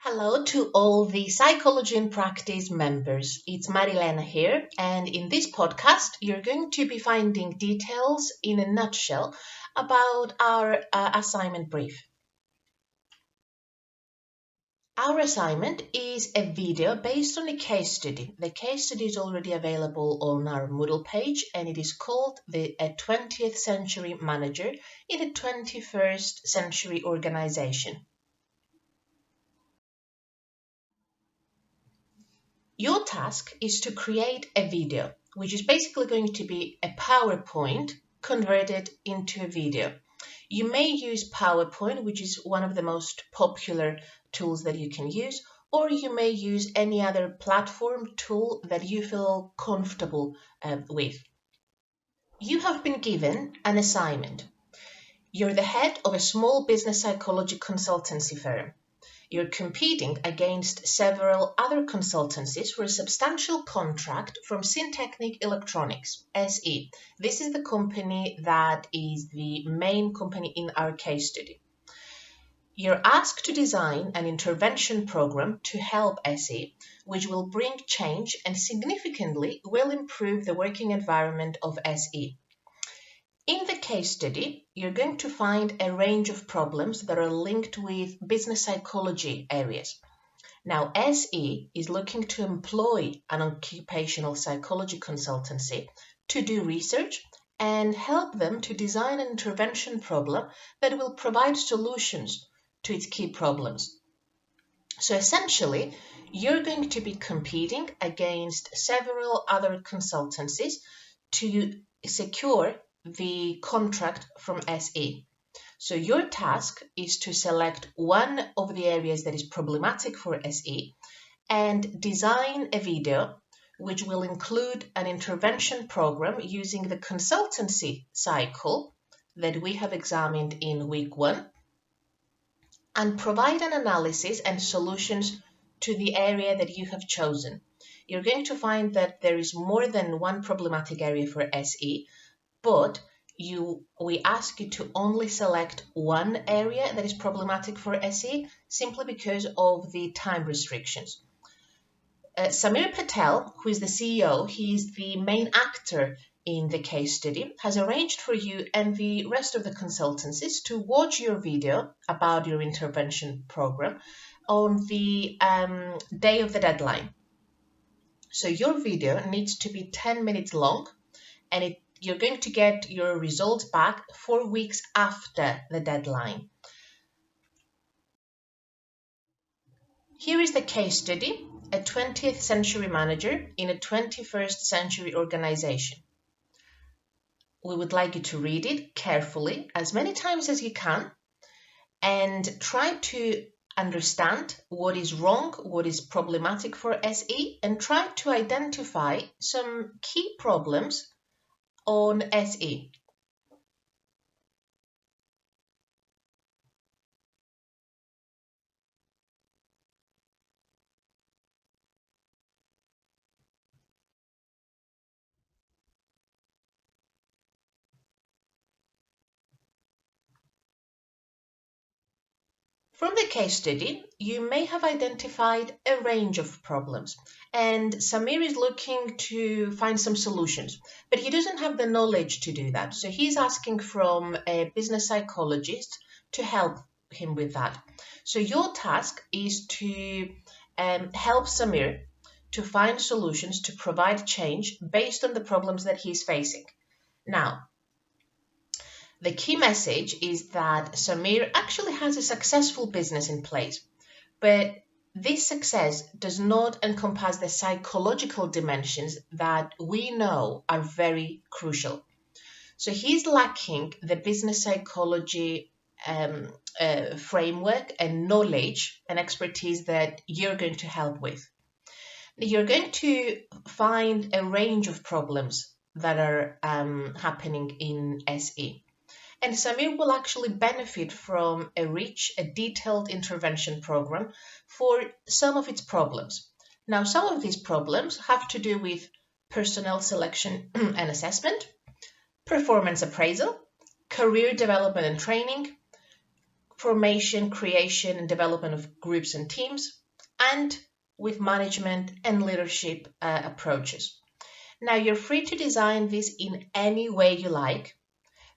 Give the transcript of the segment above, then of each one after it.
Hello to all the Psychology in Practice members. It's Marilena here, and in this podcast, you're going to be finding details in a nutshell about our assignment brief. Our assignment is a video based on a case study. The case study is already available on our Moodle page, and it is called a 20th Century Manager in a 21st Century Organization. Your task is to create a video, which is basically going to be a PowerPoint converted into a video. You may use PowerPoint, which is one of the most popular tools that you can use, or you may use any other platform tool that you feel comfortable with. You have been given an assignment. You're the head of a small business psychology consultancy firm. You're competing against several other consultancies for a substantial contract from Syntechnic Electronics, SE. This is the company that is the main company in our case study. You're asked to design an intervention program to help SE, which will bring change and significantly will improve the working environment of SE. In the case study, you're going to find a range of problems that are linked with business psychology areas. Now, SE is looking to employ an occupational psychology consultancy to do research and help them to design an intervention problem that will provide solutions to its key problems. So essentially, you're going to be competing against several other consultancies to secure the contract from SE. So your task is to select one of the areas that is problematic for SE and design a video which will include an intervention program using the consultancy cycle that we have examined in week 1 and provide an analysis and solutions to the area that you have chosen. You're going to find that there is more than one problematic area for SE, but we ask you to only select one area that is problematic for SE simply because of the time restrictions. Samir Patel, who is the CEO, he is the main actor in the case study, has arranged for you and the rest of the consultancies to watch your video about your intervention program on the day of the deadline. So your video needs to be 10 minutes long, and you're going to get your results back 4 weeks after the deadline. Here is the case study, a 20th century manager in a 21st century organization. We would like you to read it carefully as many times as you can and try to understand what is wrong, what is problematic for SE, and try to identify some key problems on SE. From the case study, you may have identified a range of problems, and Samir is looking to find some solutions, but he doesn't have the knowledge to do that. So he's asking from a business psychologist to help him with that. So your task is to help Samir to find solutions to provide change based on the problems that he's facing. Now, the key message is that Samir actually has a successful business in place, but this success does not encompass the psychological dimensions that we know are very crucial. So he's lacking the business psychology framework and knowledge and expertise that you're going to help with. You're going to find a range of problems that are happening in SE. And Samir will actually benefit from a rich, detailed intervention program for some of its problems. Now, some of these problems have to do with personnel selection and assessment, performance appraisal, career development and training, formation, creation, and development of groups and teams, and with management and leadership approaches. Now, you're free to design this in any way you like,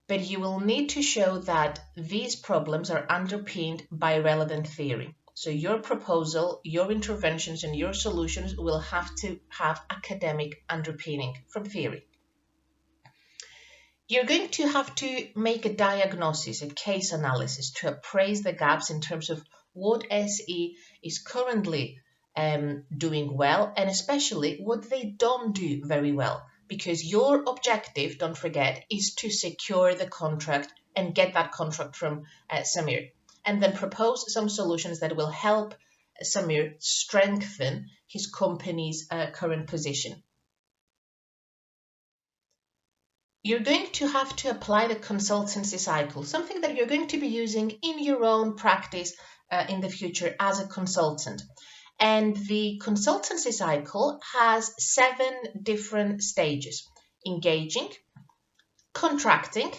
but you will need to show that these problems are underpinned by relevant theory. So your proposal, your interventions, and your solutions will have to have academic underpinning from theory. You're going to have to make a diagnosis, a case analysis to appraise the gaps in terms of what SE is currently doing well, and especially what they don't do very well. Because your objective, don't forget, is to secure the contract and get that contract from Samir, and then propose some solutions that will help Samir strengthen his company's current position. You're going to have to apply the consultancy cycle, something that you're going to be using in your own practice in the future as a consultant. And the consultancy cycle has 7 different stages: engaging, contracting,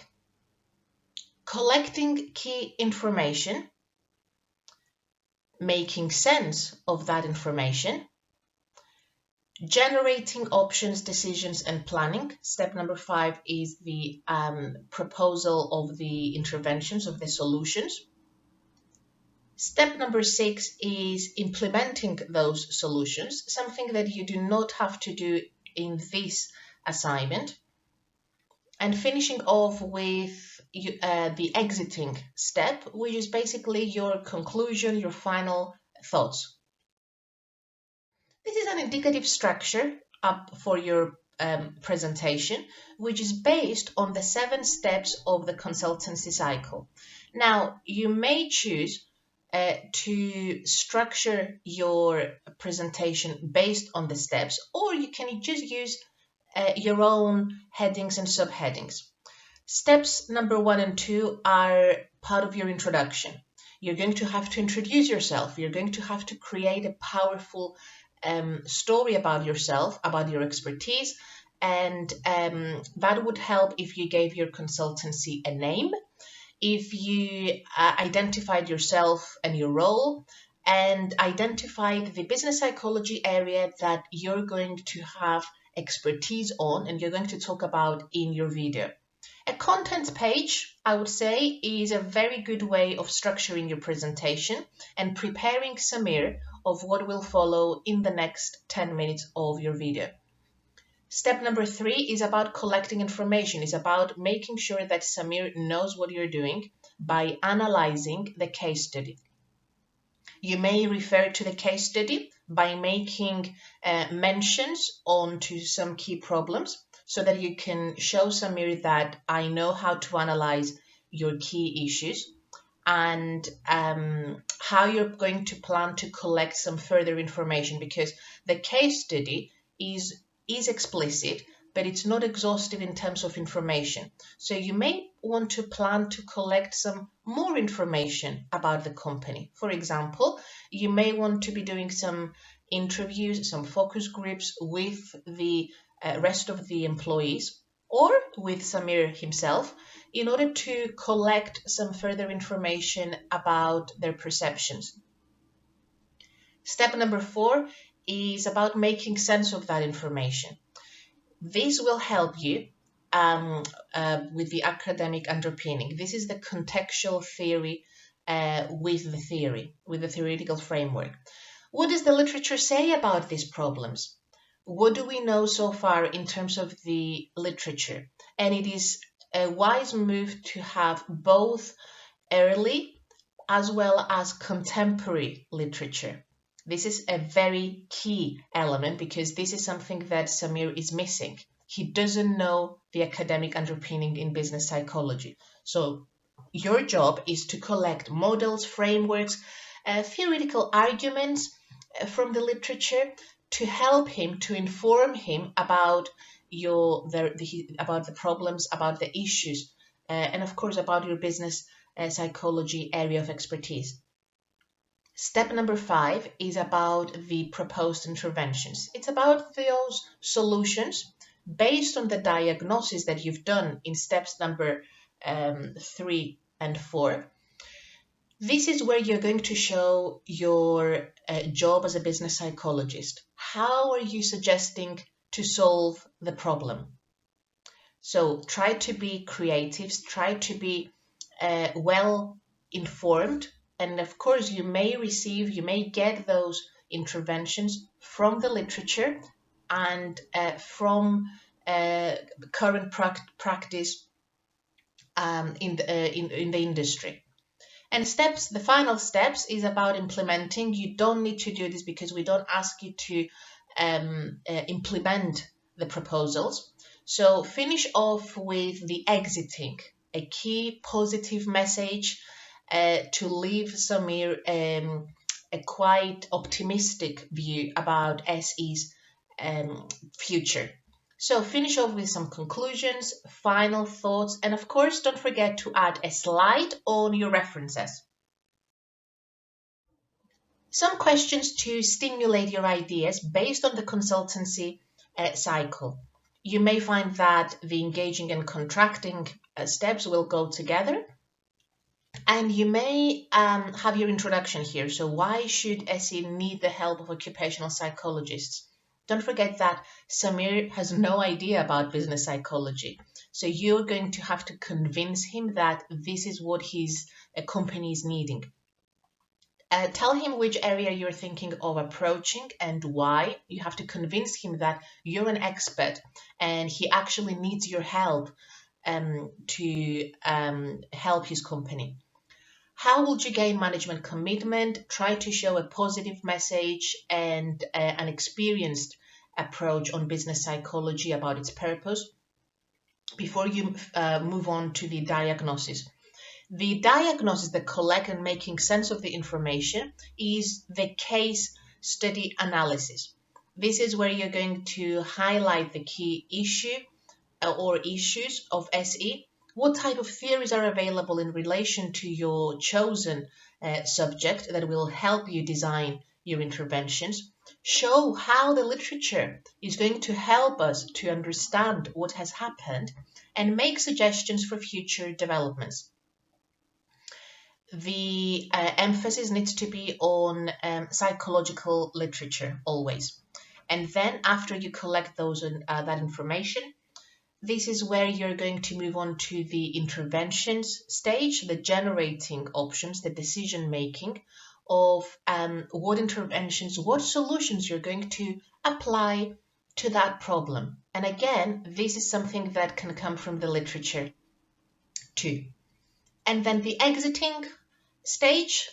collecting key information, making sense of that information, generating options, decisions, and planning. Step number 5 is the proposal of the interventions, of the solutions. Step number 6 is implementing those solutions, something that you do not have to do in this assignment. And finishing off with the exiting step, which is basically your conclusion, your final thoughts. This is an indicative structure up for your presentation, which is based on the 7 steps of the consultancy cycle. Now, you may choose to structure your presentation based on the steps, or you can just use your own headings and subheadings. Steps number 1 and 2 are part of your introduction. You're going to have to introduce yourself. You're going to have to create a powerful story about yourself, about your expertise, and that would help if you gave your consultancy a name, if you identified yourself and your role, and identified the business psychology area that you're going to have expertise on and you're going to talk about in your video. A contents page, I would say, is a very good way of structuring your presentation and preparing Samir of what will follow in the next 10 minutes of your video. Step number 3 is about collecting information. It's about making sure that Samir knows what you're doing by analyzing the case study. You may refer to the case study by making mentions onto some key problems so that you can show Samir that I know how to analyze your key issues, and how you're going to plan to collect some further information, because the case study is explicit, but it's not exhaustive in terms of information. So you may want to plan to collect some more information about the company. For example, you may want to be doing some interviews, some focus groups with the rest of the employees or with Samir himself in order to collect some further information about their perceptions. Step number 4 is about making sense of that information. This will help you with the academic underpinning. This is the contextual theory with the theoretical framework. What does the literature say about these problems? What do we know so far in terms of the literature? And it is a wise move to have both early as well as contemporary literature. This is a very key element because this is something that Samir is missing. He doesn't know the academic underpinning in business psychology. So your job is to collect models, frameworks, theoretical arguments from the literature to help him, to inform him about about the problems, about the issues, and of course about your business psychology area of expertise. Step number 5 is about the proposed interventions. It's about those solutions based on the diagnosis that you've done in steps number 3 and 4. This is where you're going to show your job as a business psychologist. How are you suggesting to solve the problem? So try to be creative, try to be well informed, and of course you may get those interventions from the literature and from current practice in the industry. And the final steps is about implementing. You don't need to do this because we don't ask you to implement the proposals. So finish off with the exiting, a key positive message to leave Samir a quite optimistic view about SE's future. So finish off with some conclusions, final thoughts, and of course, don't forget to add a slide on your references. Some questions to stimulate your ideas based on the consultancy cycle. You may find that the engaging and contracting steps will go together. And you may have your introduction here. So why should SE need the help of occupational psychologists? Don't forget that Samir has no idea about business psychology. So you're going to have to convince him that this is what his company is needing. Tell him which area you're thinking of approaching and why. You have to convince him that you're an expert and he actually needs your help to help his company. How would you gain management commitment? Try to show a positive message and an experienced approach on business psychology about its purpose before you move on to the diagnosis. The diagnosis, the collect and making sense of the information, is the case study analysis. This is where you're going to highlight the key issue or issues of SE. What type of theories are available in relation to your chosen subject that will help you design your interventions? Show how the literature is going to help us to understand what has happened and make suggestions for future developments. The emphasis needs to be on psychological literature always. And then after you collect that information, this is where you're going to move on to the interventions stage, the generating options, the decision making of what interventions, what solutions you're going to apply to that problem. And again, this is something that can come from the literature too. And then the exiting stage,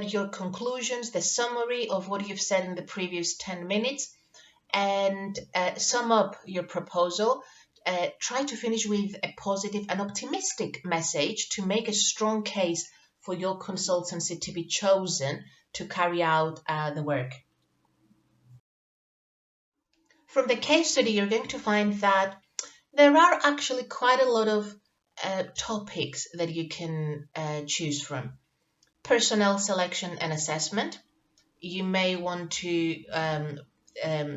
your conclusions, the summary of what you've said in the previous 10 minutes, and sum up your proposal. Try to finish with a positive and optimistic message to make a strong case for your consultancy to be chosen to carry out the work. From the case study, you're going to find that there are actually quite a lot of topics that you can choose from. Personnel selection and assessment. You may want to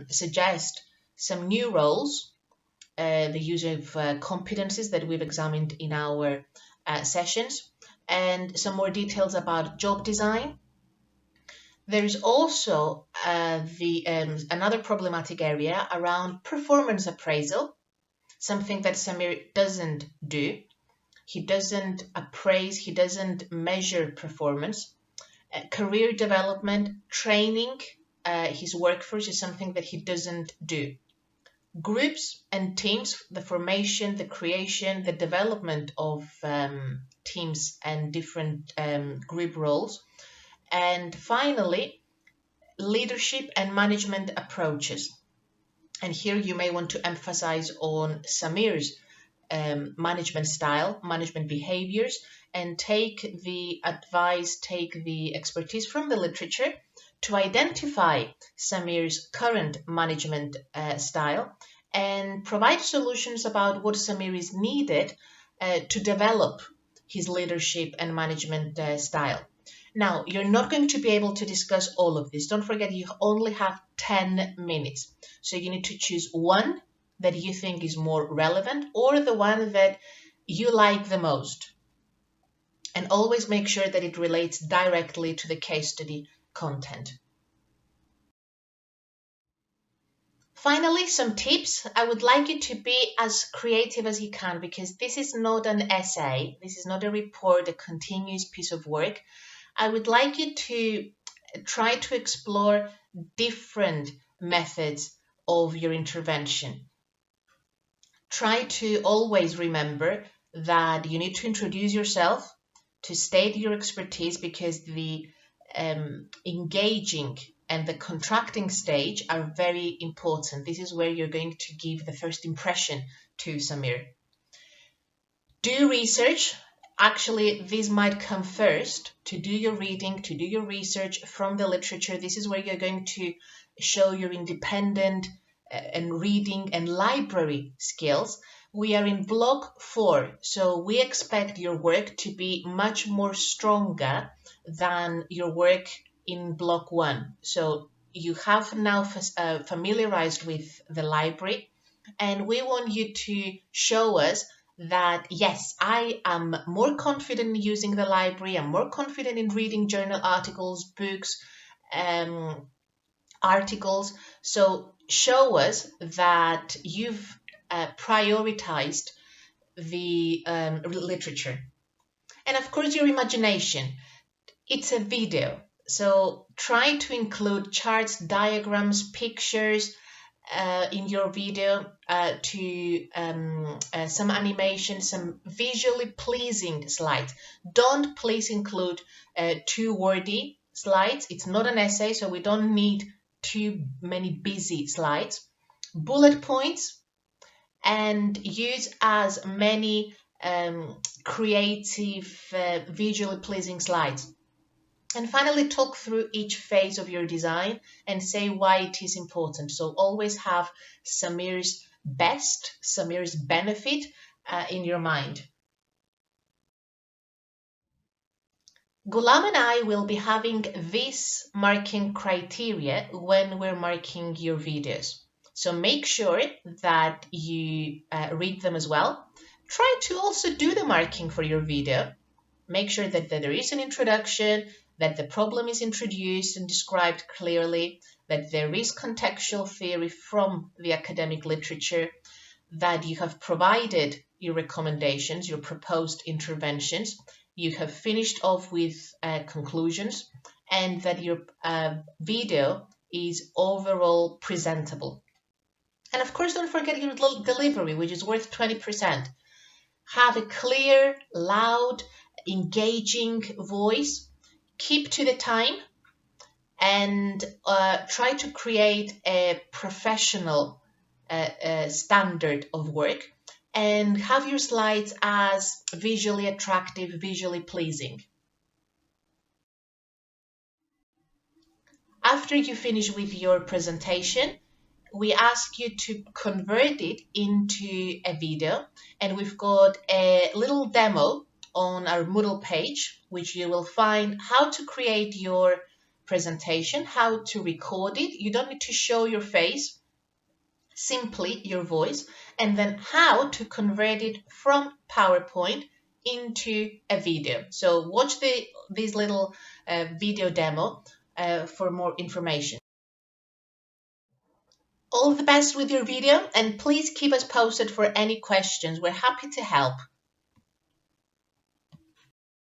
suggest some new roles, the use of competencies that we've examined in our sessions, and some more details about job design. There is also another problematic area around performance appraisal, something that Samir doesn't do. He doesn't appraise, he doesn't measure performance. Career development, training his workforce is something that he doesn't do. Groups and teams, the formation, the creation, the development of teams and different group roles. And finally, leadership and management approaches. And here you may want to emphasize on Samir's management style, management behaviors, and take the advice, take the expertise from the literature to identify Samir's current management style and provide solutions about what Samir is needed to develop his leadership and management style. Now, you're not going to be able to discuss all of this. Don't forget, you only have 10 minutes. So you need to choose one that you think is more relevant or the one that you like the most. and always make sure that it relates directly to the case study content. Finally, some tips. I would like you to be as creative as you can, because this is not an essay, this is not a report, a continuous piece of work. I would like you to try to explore different methods of your intervention. Try to always remember that you need to introduce yourself, to state your expertise, because the engaging and the contracting stage are very important. This is where you're going to give the first impression to Samir. Do research. Actually, this might come first, to do your reading, to do your research from the literature. This is where you're going to show your independent and reading and library skills. We are in block 4, so we expect your work to be much more stronger than your work in block 1. So you have now familiarized with the library, and we want you to show us that, yes, I am more confident in using the library, I'm more confident in reading journal articles, books, articles. So show us that you've prioritized the literature. And of course, your imagination. It's a video, so try to include charts, diagrams, pictures in your video, to some animation, some visually pleasing slides. Don't please include too wordy slides. It's not an essay, so we don't need too many busy slides. Bullet points, and use as many creative, visually pleasing slides. And finally, talk through each phase of your design and say why it is important. So always have Samir's best, Samir's benefit in your mind. Gulam and I will be having this marking criteria when we're marking your videos. So make sure that you read them as well. Try to also do the marking for your video. Make sure that there is an introduction, that the problem is introduced and described clearly, that there is contextual theory from the academic literature, that you have provided your recommendations, your proposed interventions, you have finished off with conclusions, and that your video is overall presentable. And of course, don't forget your delivery, which is worth 20%. Have a clear, loud, engaging voice. Keep to the time, and try to create a professional standard of work, and have your slides as visually attractive, visually pleasing. After you finish with your presentation, we ask you to convert it into a video, and we've got a little demo on our Moodle page, which you will find how to create your presentation, how to record it. You don't need to show your face, simply your voice, and then how to convert it from PowerPoint into a video. So watch this little video demo for more information. All the best with your video, and please keep us posted for any questions. We're happy to help.